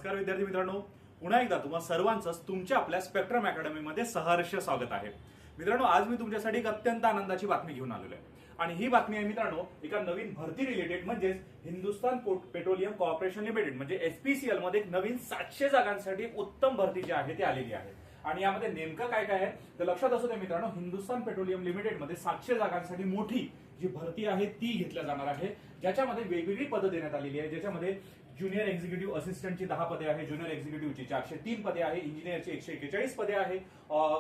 नमस्कार विद्यार्थी मित्रांनो, पुन्हा एकदा तुम्हा सर्वांचं तुमच्या आपल्या स्पेक्ट्रम अकॅडमीमध्ये सहर्ष स्वागत आहे. मित्रांनो, आज मी तुमच्यासाठी एक अत्यंत आनंदाची बातमी घेऊन आलेलो आहे आणि ही बातमी आहे मित्रांनो एका नवीन भरती रिलेटेड म्हणजेच हिंदुस्थान पेट्रोलियम कॉर्पोरेशन लिमिटेड म्हणजे एचपीसीएल मध्ये एक नवीन 700 जागांसाठी उत्तम भरती जी आहे ती आलेली आहे. आणि यामध्ये नेमकं काय काय आहे तर लक्षात असू द्या मित्रांनो, हिंदुस्थान पेट्रोलियम लिमिटेड मध्ये 700 जागांसाठी मोठी जी भरती आहे ती घेतल्या जाणार आहे, ज्याच्यामध्ये वेगवेगळी पदं देण्यात आलेली आहे. ज्याच्यामध्ये ज्युनियर एक्झिक्युटिव्ह असिस्टंटची 10 पदे आहे, ज्युनियर एक्झिक्युटिव्हची 403 पदे आहे, इंजिनियरची 141 पदे आहे,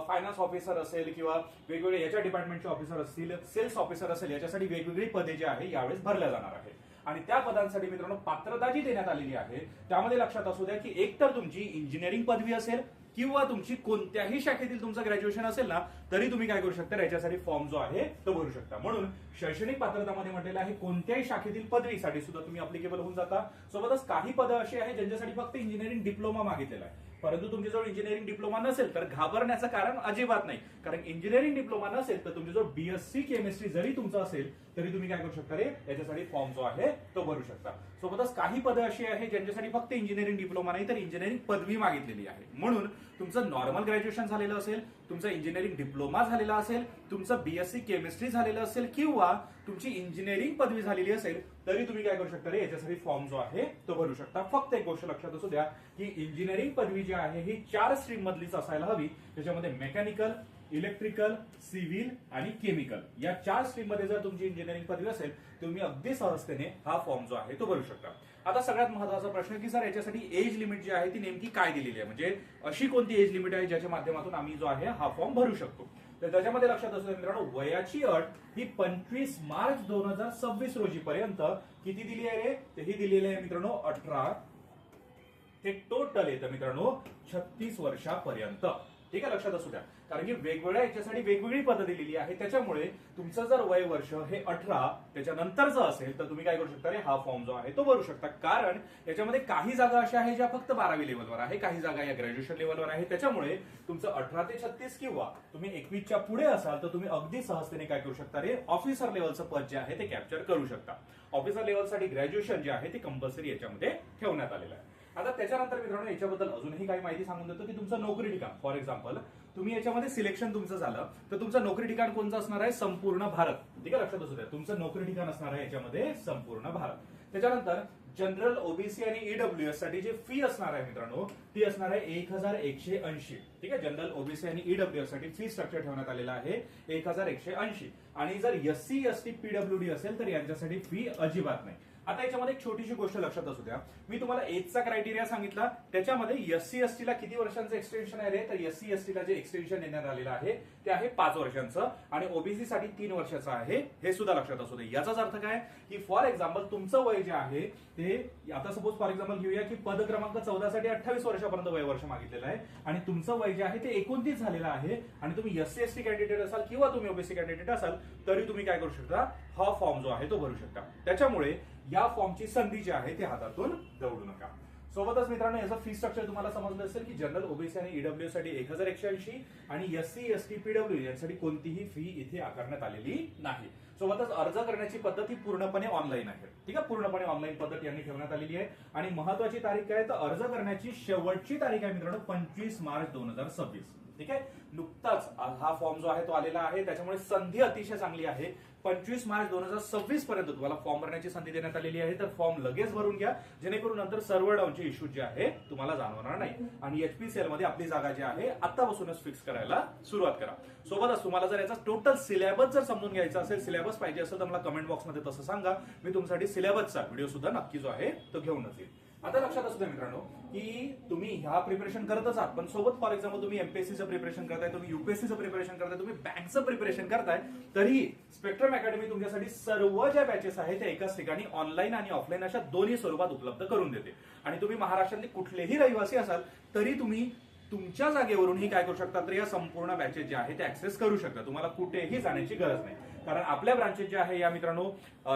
फायनान्स ऑफिसर असेल किंवा वेगवेगळे याच्या डिपार्टमेंटचे ऑफिसर असतील, सेल्स ऑफिसर असेल, याच्यासाठी वेगवेगळी पदे जी आहे यावेळेस भरल्या जाणार आहे. आणि त्या पदांसाठी मित्रांनो पात्रता जी देण्यात आलेली आहे त्यामध्ये लक्षात असू द्या की एकतर तुमची इंजिनिअरिंग पदवी असेल किंवा तुमची कोणत्याही शाखेतील तुमचं ग्रॅज्युएशन असेल ना, तरी तुम्ही काय करू शकता, याच्यासाठी फॉर्म जो आहे तो भरू शकता. म्हणून शैक्षणिक पात्रतामध्ये म्हटलेलं आहे कोणत्याही शाखेतील पदवीसाठी सुद्धा तुम्ही अप्लिकेबल होऊन जाता. सोबतच काही पदं अशी आहेत ज्यांच्यासाठी फक्त इंजिनिअरिंग डिप्लोमा मागितलेला आहे, परंतु तुमच्याजवळ इंजिनिअरिंग डिप्लोमा नसेल तर घाबरण्याचं कारण अजिबात नाही. कारण इंजिनिअरिंग डिप्लोमा नसेल तर तुमच्याजवळ बीएससी केमिस्ट्री जरी तुमचं असेल तरी तुम्ही काय करू शकता याच्यासाठी फॉर्म जो आहे तो भरू शकता. सोबतच काही पदं अशी आहेत ज्यांच्यासाठी फक्त इंजिनिअरिंग डिप्लोमा नाही तर इंजिनिअरिंग पदवी मागितलेली आहे. म्हणून तुमचं नॉर्मल ग्रॅज्युएशन झालेलं असेल, तुमचं इंजिनिअरिंग डिप्लोमा झालेला असेल, तुमचं बीएससी केमिस्ट्री झालेलं असेल किंवा तुमची इंजिनिअरिंग पदवी झालेली असेल तरी तुम्ही काय करू शकता याच्यासाठी फॉर्म जो आहे तो भरू शकता. फक्त एक गोष्ट लक्षात असू द्या की इंजिनिअरिंग पदवी जी आहे ही 4 स्ट्रीम मधलीच असायला हवी. त्याच्यामध्ये मेकॅनिकल, इलेक्ट्रिकल, सिव्हिल आणि केमिकल या 4 स्ट्रीम मध्ये जर तुमची इंजिनिअरिंग पदवी असेल तुम्ही अगदी सहजतेने हा फॉर्म जो आहे तो भरू शकता. आता सगळ्यात महत्त्वाचा प्रश्न की सर याच्यासाठी एज लिमिट जी आहे ती नेमकी काय दिलेली आहे, म्हणजे अशी कोणती एज लिमिट आहे ज्याच्या माध्यमातून आम्ही जो आहे हा फॉर्म भरू शकतो. तर त्याच्यामध्ये लक्षात असू द्या मित्रांनो, वयाची अट ही 25 मार्च 2026 रोजी पर्यंत किती दिली आहे तर ही दिलेली आहे मित्रांनो 18 ते टोटल येतं मित्रांनो 36 वर्षापर्यंत. ठीक आहे, लक्षात असू द्या, कारण की वेगवेगळ्या याच्यासाठी वेगवेगळी पदं दिलेली आहे. त्याच्यामुळे तुमचं जर वय वर्ष हे 18 त्याच्यानंतरचं असेल तर तुम्ही काय करू शकता हा फॉर्म जो आहे तो भरू शकता. कारण याच्यामध्ये काही जागा अशा आहेत ज्या फक्त 12वी लेवलवर आहे, काही जागा या ग्रॅज्युएशन लेवलवर आहे. त्याच्यामुळे तुमचं 18 ते 36 किंवा तुम्ही 21च्या पुढे असाल तर तुम्ही अगदी सहजतेने काय करू शकता ऑफिसर लेवलचं पद जे आहे ते कॅप्चर करू शकता. ऑफिसर लेवलसाठी ग्रॅज्युएशन जे आहे ते कंपल्सरी याच्यामध्ये ठेवण्यात आलेलं आहे. आता त्याच्यानंतर मित्रांनो याच्याबद्दल अजूनही काही माहिती सांगून देतो की तुमचं नोकरी ठिकाण, फॉर एक्झाम्पल तुम्ही याच्यामध्ये सिलेक्शन तुमचं झालं तर तुमचं नोकरी ठिकाण कोणतं असणार आहे, संपूर्ण भारत. ठीक आहे, लक्षात असू द्या तुमचं नोकरी ठिकाण असणार आहे याच्यामध्ये संपूर्ण भारत. त्याच्यानंतर जनरल, ओबीसी आणि ईडब्ल्यूएस साठी जी फी असणार आहे मित्रांनो ती असणार आहे 1180. ठीक आहे, जनरल, ओबीसी आणि ईडब्ल्यूएस साठी फी स्ट्रक्चर ठेवण्यात आलेला आहे 1180. आणि जर एससी, एसटी, पीडब्ल्यूडी असेल तर यांच्यासाठी फी अजिबात नाही. आता याच्यामध्ये एक छोटीशी गोष्ट लक्षात असू द्या, मी तुम्हाला एजचा क्रायटेरिया सांगितला, त्याच्यामध्ये एससी एसटी ला किती वर्षांचं एक्सटेन्शन आहे तर एससी एसटी ला जे एक्सटेन्शन देण्यात आलेलं आहे ते आहे 5 वर्षांचं आणि ओबीसी साठी 3 वर्षाचं आहे, हे सुद्धा लक्षात असू दे. याचाच अर्थ काय की फॉर एक्झाम्पल तुमचं वय जे आहे ते आता सपोज फॉर एक्झाम्पल घेऊया की पद क्रमांक 14 साठी 28 वर्षापर्यंत वय वर्ष मागितलेलं आहे आणि तुमचं वय जे आहे ते 29 झालेलं आहे आणि तुम्ही एससी एसटी कॅन्डिडेट असाल किंवा तुम्ही ओबीसी कॅन्डिडेट असाल तरी तुम्ही काय करू शकता हा फॉर्म जो आहे तो भरू शकता. त्याच्यामुळे या फॉर्मची संधी जी आहे ती हातातून दवडू नका. सोबतच मित्रांनो याचं फी स्ट्रक्चर तुम्हाला समजलं असेल की जनरल, ओबीसी आणि ईडब्ल्यू साठी 1180 आणि एससी, एसटी, पीडब्ल्यू यांसाठी कोणतीही फी इथे आकारण्यात आलेली नाही. सोबतच अर्ज करण्याची पद्धत ही पूर्णपणे ऑनलाईन आहे. ठीक आहे, पूर्णपणे ऑनलाईन पद्धत यांनी ठेवण्यात आलेली आहे. आणि महत्वाची तारीख काय तर अर्ज करण्याची शेवटची तारीख आहे मित्रांनो 25 मार्च 2026. ठीक आहे, नुकताच हा फॉर्म जो आहे तो आलेला आहे, त्याच्यामुळे संधी अतिशय चांगली आहे. 25 मार्च 2026 पर्यंत तुम्हाला फॉर्म भरण्याची संधी देण्यात आलेली आहे. तर फॉर्म लगेच भरून घ्या जेणेकरून नंतर सर्व्हर डाऊनचे इश्यू जे आहे तुम्हाला जाणवणार नाही. आणि एचपीसीएल मध्ये आपली जागा जी आहे आतापासूनच फिक्स करायला सुरुवात करा. सोबतच तुम्हाला जर याचा टोटल सिलेबस जर समजून घ्यायचा असेल, सिलेबस पाहिजे असेल तर मला कमेंट बॉक्समध्ये तसं सांगा, मी तुमच्यासाठी सिलेबसचा व्हिडिओ सुद्धा नक्की जो आहे तो घेऊनच येईल. आता लक्षात असू द्या मित्रांनो की तुम्ही ह्या प्रिपरेशन करतच आहात, पण सोबत फॉर एक्झाम्पल तुम्ही एमपीएससीचं प्रिपरेशन करताय, तुम्ही युपीएससीचं प्रिपरेशन करताय, तुम्ही बँकचं प्रिपरेशन करताय, तरी स्पेक्ट्रम अकॅडमी तुमच्यासाठी सर्व ज्या बॅचेस आहेत त्या एकाच ठिकाणी ऑनलाईन आणि ऑफलाईन अशा दोन्ही स्वरूपात उपलब्ध करून देते. आणि तुम्ही महाराष्ट्रातले कुठलेही रहिवासी असाल तरी तुम्ही तुमच्या जागेवरूनही काय करू शकता तर या संपूर्ण बॅचेस जे आहे ते ऍक्सेस करू शकता. तुम्हाला कुठेही जाण्याची गरज नाही. कारण आपल्या ब्रांचेस ज्या आहे या मित्रांनो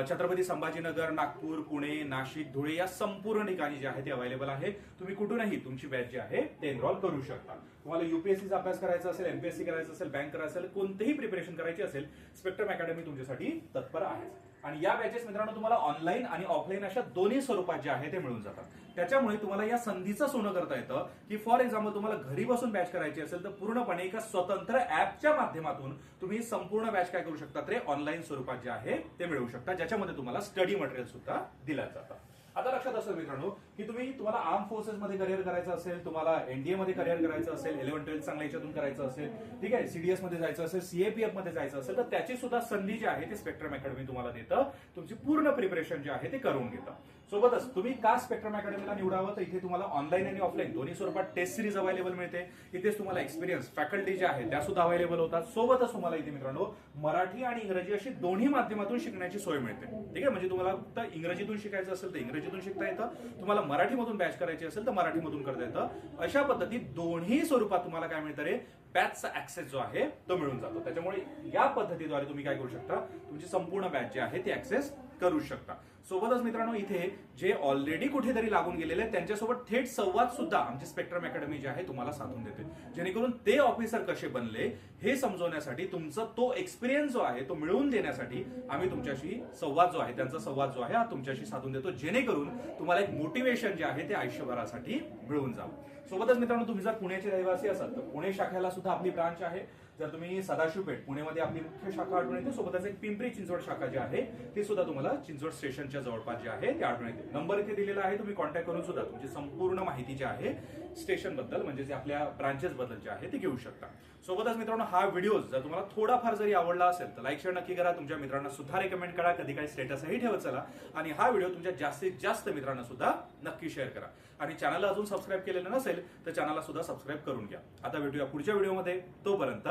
छत्रपती संभाजीनगर, नागपूर, पुणे, नाशिक, धुळे या संपूर्ण ठिकाणी जे आहे ते अवेलेबल आहे. तुम्ही कुठूनही तुमची बॅच जी आहे ते एनरोल करू शकता. तुम्हाला युपीएससीचा अभ्यास करायचा असेल, एमपीएससी करायचं असेल, बँक करायचं असेल, कोणतेही प्रिपरेशन करायची असेल, स्पेक्ट्रम अकॅडमी तुमच्यासाठी तत्पर आहे. आणि या बॅचेस मित्रांनो तुम्हाला ऑनलाईन आणि ऑफलाईन अशा दोन्ही स्वरूपात जे आहे ते मिळून जातात. त्याच्यामुळे तुम्हाला या संधीचं सोनं करता येतं की फॉर एक्झाम्पल तुम्हाला घरी बसून बॅच करायची असेल तर पूर्णपणे एका स्वतंत्र ऍपच्या माध्यमातून तुम्ही संपूर्ण बॅच काय करू शकता तर ऑनलाईन स्वरूपात जे आहे ते मिळवू शकता, ज्याच्यामध्ये तुम्हाला स्टडी मटेरियल सुद्धा दिलं जातं. आता लक्षात असेल मित्रांनो की तुम्हाला आर्म फोर्सेस मध्ये करिअर करायचं असेल, तुम्हाला एनडीए मध्ये करिअर करायचं असेल, 11-12 चांगल्या याच्यातून करायचं असेल, ठीक आहे, सीडीएस मध्ये जायचं असेल, सीएपीएफ मध्ये जायचं असेल, तर त्याची सुद्धा संधी जी आहे ती स्पेक्ट्रम अकॅडमी तुम्हाला देतं. तुमची पूर्ण प्रिपरेशन जे आहे ते करून घेतं. सोबतच तुम्ही का स्पेक्ट्रम अकॅडमीला निवडावं, तर इथे तुम्हाला ऑनलाईन आणि ऑफलाईन दोन्ही स्वरूपात टेस्ट सिरीज अवेलेबल मिळते. इथेच तुम्हाला एक्सपिरियन्स फॅकल्टी जे आहे त्या सुद्धा अवेलेबल होतात. सोबतच तुम्हाला इथे मित्रांनो मराठी आणि इंग्रजी अशी दोन्ही माध्यमातून शिकण्याची सोय मिळते. ठीक आहे, म्हणजे तुम्हाला फक्त इंग्रजीतून शिकायचं असेल तर इंग्रजीतून शिकता येतं, तुम्हाला मराठीमधून बॅच करायची असेल तर मराठीमधून करता येतं. अशा पद्धतीत दोन्ही स्वरूपात तुम्हाला काय मिळतं रे, बॅचचा ऍक्सेस जो आहे तो मिळून जातो. त्याच्यामुळे या पद्धतीद्वारे तुम्ही काय करू शकता, तुमची संपूर्ण बॅच जी आहे ती ऍक्सेस करू शकता. सोबतच मित्रांनो इथे जे ऑलरेडी कुठेतरी लागून गेलेले त्यांच्यासोबत थेट संवाद सुद्धा आमची स्पेक्ट्रम अकॅडमी जी आहे तुम्हाला साधून देते, जेणेकरून ते ऑफिसर कसे बनले हे समजवण्यासाठी, तुमचा तो एक्सपिरियन्स जो आहे तो मिळवून देण्यासाठी आम्ही तुमच्याशी संवाद जो आहे, त्यांचा संवाद जो आहे हा तुमच्याशी साधून देतो, जेणेकरून तुम्हाला एक मोटिवेशन जे आहे ते आयुष्यभरासाठी मिळून जावं. सोबतच मित्रांनो तुम्ही जर पुण्याचे रहिवासी असाल तर पुणे शाखेला सुद्धा आपली ब्रांच आहे. जर तुम्ही सदाशिव पेठ पुणेमध्ये आपली मुख्य शाखा आढळून येते, सोबतच एक पिंपरी चिंचवड शाखा जी आहे ती सुद्धा तुम्हाला चिंचवड स्टेशनच्या जवळपास जी आहे ती आढळून येते. नंबर इथे दिलेला आहे, तुम्ही कॉन्टॅक्ट करून सुद्धा तुमची संपूर्ण माहिती जी आहे स्टेशन बद्दल म्हणजे जे आपल्या ब्रांचेस बद्दल जे आहे ते घेऊ शकता. सोबतच मित्रांनो हा व्हिडिओ जर तुम्हाला थोडाफार जरी आवडला असेल तर लाईक शेअर नक्की करा, तुमच्या मित्रांना सुद्धा रेकमेंड करा, कधी काही स्टेटसही ठेवत चला आणि हा व्हिडिओ तुमच्या जास्तीत जास्त मित्रांना सुद्धा नक्की शेअर करा. आणि चॅनलला अजून सबस्क्राईब केलेलं नसेल तर चॅनलला सुद्धा सबस्क्राईब करून घ्या. आता भेटूया पुढच्या व्हिडिओमध्ये, तोपर्यंत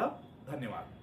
धन्यवाद.